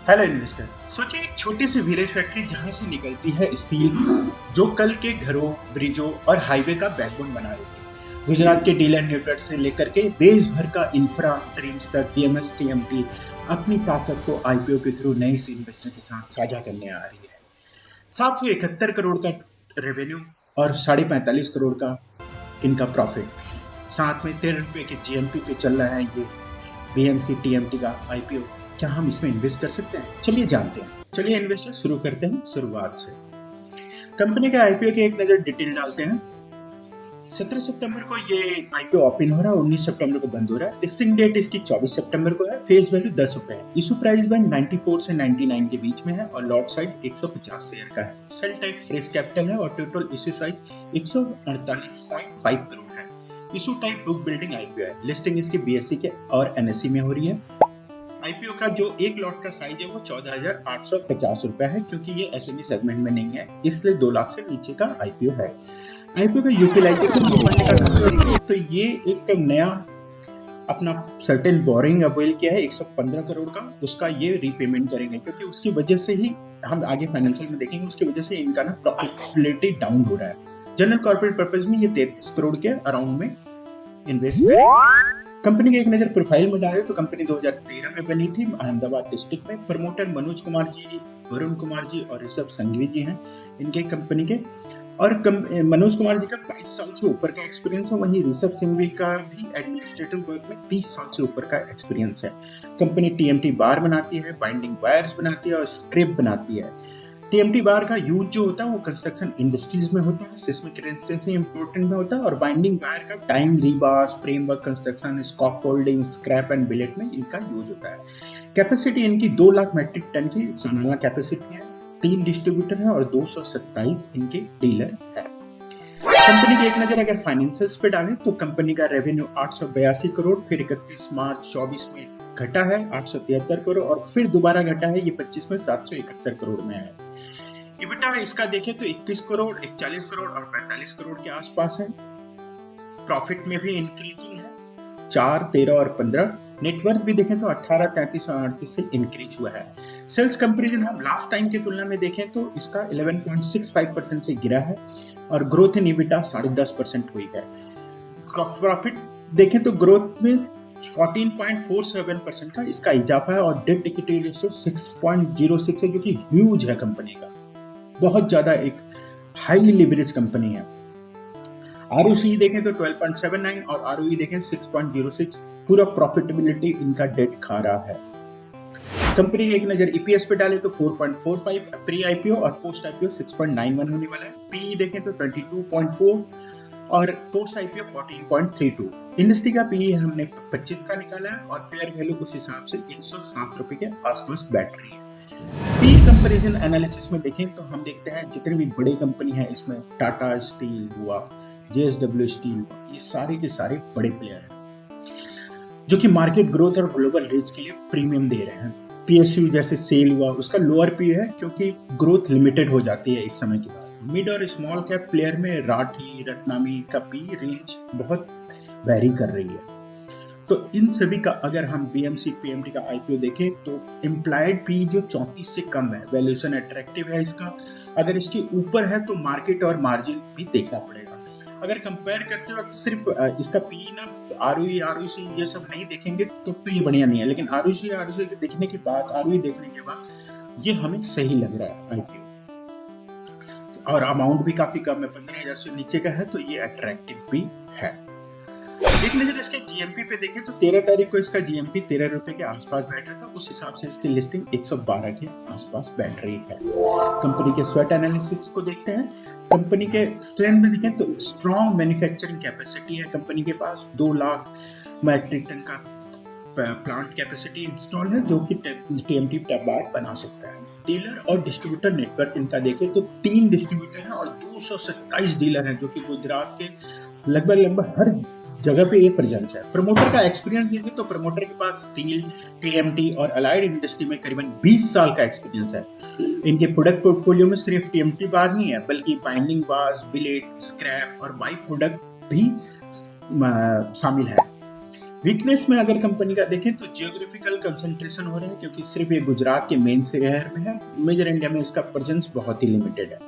Hello investor. सोचिए एक छोटी सी विलेज फैक्ट्री जहां से निकलती है स्टील जो कल के घरों, ब्रिजों और हाईवे का बैकबोन बना रही है। गुजरात के डीलर नेटवर्क से लेकर के देश भर का इंफ्रा ड्रीम्स तक बीएमएस टीएमटी अपनी ताकत को आईपीओ के थ्रू नए से इन्वेस्टर के साथ साझा करने आ रही है। 771 करोड़ का रेवेन्यू और 45.5 करोड़ का इनका प्रॉफिट, साथ में 13 रुपए के जीएमपी पे चल रहा है ये बीएमसी टीएमटी का आईपीओ। क्या हम इसमें इन्वेस्ट कर सकते हैं? चलिए जानते हैं। चलिए इन्वेस्टर शुरू करते हैं शुरुआत से। कंपनी के आईपीओ की एक नजर डिटेल डालते हैं। 17 सितंबर को ये आईपीओ ओपन हो रहा है, 19 सितंबर को बंद हो रहा है। लिस्टिंग डेट इसकी 24 सितंबर को है। फेस वैल्यू 10 रुपए है। इशू प्राइस बैंड 94 से 99 के बीच में है और लॉट साइज 150 शेयर का है। सेल टाइप फ्रेश कैपिटल है और टोटल इश्यू साइज 148.5 करोड़ है। Issue type book building IPO है। लिस्टिंग इसकी बीएसई के और एनएसई में हो रही है। आईपीओ का जो एक लॉट का साइज है वो 14,850 रुपए है, क्योंकि ये एसएमई सेगमेंट में नहीं है, इसलिए 2 लाख से नीचे का आईपीओ है। आईपीओ का यूटिलाइजेशन तो ये एक नया अपना सर्टेन बोरिंग अवेल किया है 115 करोड़ का, उसका ये रीपेमेंट करेंगे, क्योंकि उसकी वजह से ही हम आगे फाइनेंशियल में देखेंगे, उसकी वजह से इनका ना प्रॉफिटेबिलिटी डाउन हो रहा है। जनरल कॉर्पोरेट पर्पज में ये 33 करोड़ के अराउंड में इन्वेस्ट करेंगे। कंपनी की एक नजर प्रोफाइल में डाले तो कंपनी 2013 में बनी थी अहमदाबाद डिस्ट्रिक्ट में। प्रमोटर मनोज कुमार जी, वरुण कुमार जी और ऋषभ संघवी जी हैं इनके कंपनी के। और मनोज कुमार जी का 22 साल से ऊपर का एक्सपीरियंस है, वहीं ऋषभ सिंघवी का भी एडमिनिस्ट्रेटिव वर्क में 30 साल से ऊपर का एक्सपीरियंस है। कंपनी टीएमटी बार बनाती है, बाइंडिंग वायर्स बनाती है और स्ट्रिप बनाती है। टीएमटी बार का यूज जो होता है वो कंस्ट्रक्शन इंडस्ट्रीज में होता है, सिस्मिक रेजिस्टेंस इंपोर्टेंट में होता है, और बाइंडिंग वायर का time rebars, framework construction, scaffolding, scrap and billet में इनका यूज होता है। कैपेसिटी इनकी 2 लाख मेट्रिक टन की सालाना कैपेसिटी है। 3 डिस्ट्रीब्यूटर है और 227 इनके डीलर है। कंपनी की एक नजर अगर फाइनेंशियल्स पे डालें तो कंपनी का रेवेन्यू 882 करोड़, फिर 31 मार्च 24 में घटा है 873 करोड़ और फिर दोबारा घटा है ये 25 में 771 करोड़ में है। इबिटा इसका देखें तो 21 करोड़, 41 करोड़ और 45 करोड़ के आसपास है। प्रॉफिट में भी इंक्रीजिंग है, 4, 13 और 15। नेटवर्थ भी देखें तो 18, 33 और 38 से इंक्रीज हुआ है। सेल्स कंपैरिजन हम लास्ट टाइम की तुलना में देखें तो इसका 11.65% से गिरा है और ग्रोथ इन इबिटा 10.5% हुई है। प्रॉफिट देखें तो ग्रोथ में 14.47% का इसका इजाफा है और डेट इक्विटी रेशियो 6.06 है, जो कि ह्यूज है कंपनी का, बहुत ज्यादा एक हाईली लिवरेज कंपनी है। आरओसी देखें तो 12.79 और आरओई देखें 6.06। पूरा प्रॉफिटेबिलिटी इनका डेट खा रहा है। कंपनी की एक नजर ईपीएस पे डाले तो 4.45 प्री आईपीओ और पोस्ट आईपीओ 6.91 होने वाला है। पीई देखें तो 22.4 और पोस्ट आईपीओ 14.32। इंडस्ट्री का पीई हमने 25 का निकाला है और फेयर वैल्यू उस हिसाब से 107 रुपए के आसपास बैठ रही है। पी कंपैरिजन एनालिसिस में देखें तो हम देखते हैं जितने भी बड़े कंपनी है इसमें टाटा स्टील हुआ, जेएसडब्ल्यू स्टील हुआ, ये सारे के सारे बड़े प्लेयर हैं जो कि मार्केट ग्रोथ और ग्लोबल रीच के लिए प्रीमियम दे रहे हैं। पीएसयू जैसे सेल हुआ उसका लोअर पी है, क्योंकि ग्रोथ लिमिटेड हो जाती है एक समय के बाद। मिड और स्मॉल कैप प्लेयर में राठी, रत्नामी का पी रेंज बहुत वेरी कर रही है। तो इन सभी का अगर हम बीएमसी पीएमटी का आईपीओ देखें तो इम्प्लाइड पी जो 34 से कम है, वैल्यूएशन अट्रैक्टिव है इसका। अगर इसके ऊपर है तो मार्केट और मार्जिन भी देखना पड़ेगा। अगर कंपेयर करते वक्त सिर्फ इसका पी ना आरओई आरओसी ये सब नहीं देखेंगे तो ये बढ़िया नहीं है, लेकिन आरओसी आरओसी देखने के बाद, आरओई देखने के बाद ये हमें सही लग रहा है आईपीओ। और अमाउंट भी काफी कम है, 15,000 से नीचे का है, तो ये अट्रैक्टिव भी है। एक नजर इसके जीएमपी पे देखें तो 13 तारीख को इसका जीएमपी 13 रुपए के आसपास बैठ रहा था, उस हिसाब से इसकी लिस्टिंग 112 के आसपास बैठ रही है। कंपनी के स्वेट एनालिसिस को देखते हैं। कंपनी के स्ट्रेंथ में देखें तो स्ट्रॉन्ग मैन्युफैक्चरिंग कैपेसिटी है कंपनी के पास। 2 लाख मैट्रिक टन का प्लांट कैपेसिटी इंस्टॉल है, जो कि टीएमटी बार बना सकता है। डीलर और डिस्ट्रीब्यूटर नेटवर्क इनका देखें तो 3 डिस्ट्रीब्यूटर हैं और 227 डीलर हैं, जो कि गुजरात के लगभग हर जगह पे ये प्रेजेंस है। प्रमोटर का एक्सपीरियंस देखें तो प्रमोटर के पास स्टील, टीएमटी और अलाइड इंडस्ट्री में करीबन 20 साल का एक्सपीरियंस है। इनके प्रोडक्ट पोर्टफोलियो में सिर्फ टीएमटी बार नहीं है, बल्कि बाइंडिंग बार्स, बिलेट, स्क्रैप और बाई प्रोडक्ट भी शामिल है। वीकनेस में अगर कंपनी का देखें तो जियोग्राफिकल कंसंट्रेशन हो रहा है, क्योंकि सिर्फ ये गुजरात के मेन शहर में है। मेजर इंडिया में इसका प्रेजेंस बहुत ही लिमिटेड है।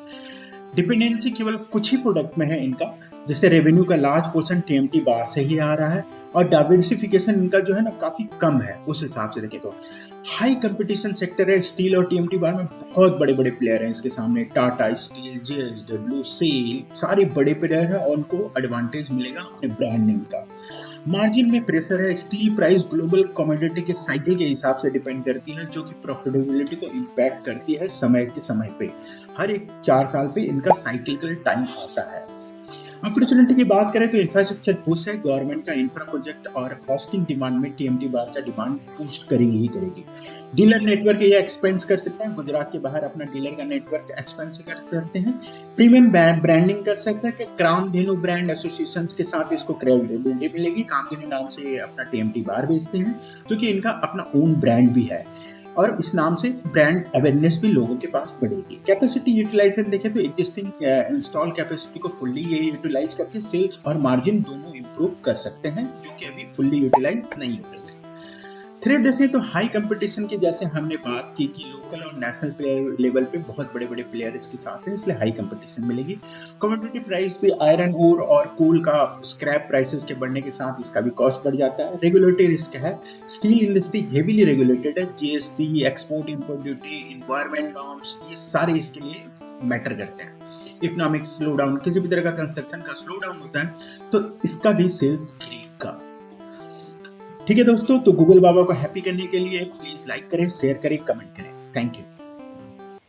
डिपेंडेंसी केवल कुछ ही प्रोडक्ट में है इनका, जैसे रेवेन्यू का लार्ज पोर्शन टीएमटी बार से ही आ रहा है, और डाइवर्सिफिकेशन इनका जो है ना काफी कम है। उस हिसाब से देखें तो हाई कंपटीशन सेक्टर है स्टील और टीएमटी बार में। बहुत बड़े बड़े प्लेयर हैं इसके सामने, टाटा स्टील, जेएसडब्ल्यू, सेल, सारे बड़े प्लेयर हैं, और उनको एडवांटेज मिलेगा अपने ब्रांड नेम का। मार्जिन में प्रेशर है। स्टील प्राइस ग्लोबल कमोडिटी के साइकिल के हिसाब से डिपेंड करती है, जो कि प्रॉफिटेबिलिटी को इम्पैक्ट करती है समय के समय पे। हर एक 4 साल पे इनका साइकिल टाइम आता है। अपॉर्चुनिटी की बात करें तो इंफ्रास्ट्रक्चर पुश है। गवर्नमेंट का इंफ्रा प्रोजेक्ट और होस्टिंग डिमांड में टीएमटी बार का डिमांड बूस्ट करेगी ही करेगी। डीलर नेटवर्क ये एक्सपेंस कर सकते हैं, गुजरात के बाहर अपना डीलर का नेटवर्क एक्सपेंस कर सकते हैं। प्रीमियम ब्रांडिंग कर सकते हैं कि कामधेनु ब्रांड एसोसिएशन के साथ इसको क्रेडिबिलिटी मिलेगी। कामधेनु नाम से ये अपना टीएमटी बार बेचते हैं, जो कि इनका अपना ओन ब्रांड भी है, और इस नाम से ब्रांड अवेयरनेस भी लोगों के पास बढ़ेगी। कैपेसिटी यूटिलाइजेशन देखें तो एग्जिस्टिंग इंस्टॉल कैपेसिटी को फुल्ली ये यूटिलाइज करके सेल्स और मार्जिन दोनों इंप्रूव कर सकते हैं, जो कि अभी फुल्ली यूटिलाइज नहीं हो रही है। थ्रेड देखें तो हाई कंपटीशन की, जैसे हमने बात की कि लोकल और नेशनल प्लेयर लेवल पे बहुत बड़े बड़े प्लेयर इसके साथ हैं, इसलिए हाई कंपटीशन मिलेगी। कमोडिटी प्राइस भी आयरन ओर और कोल का स्क्रैप प्राइसेस के बढ़ने के साथ इसका भी कॉस्ट बढ़ जाता है। रेगुलेटरी रिस्क है। स्टील इंडस्ट्री हेवीली रेगुलेटेड है। GST, export import duty, environment norms, ये सारे इसके लिए मैटर करते हैं। इकोनॉमिक स्लो डाउन, किसी भी तरह का कंस्ट्रक्शन का स्लो डाउन होता है तो इसका भी सेल्स गिरेगा। ठीक है दोस्तों, तो गूगल बाबा को हैप्पी करने के लिए प्लीज लाइक करें, शेयर करें, कमेंट करें। Thank you.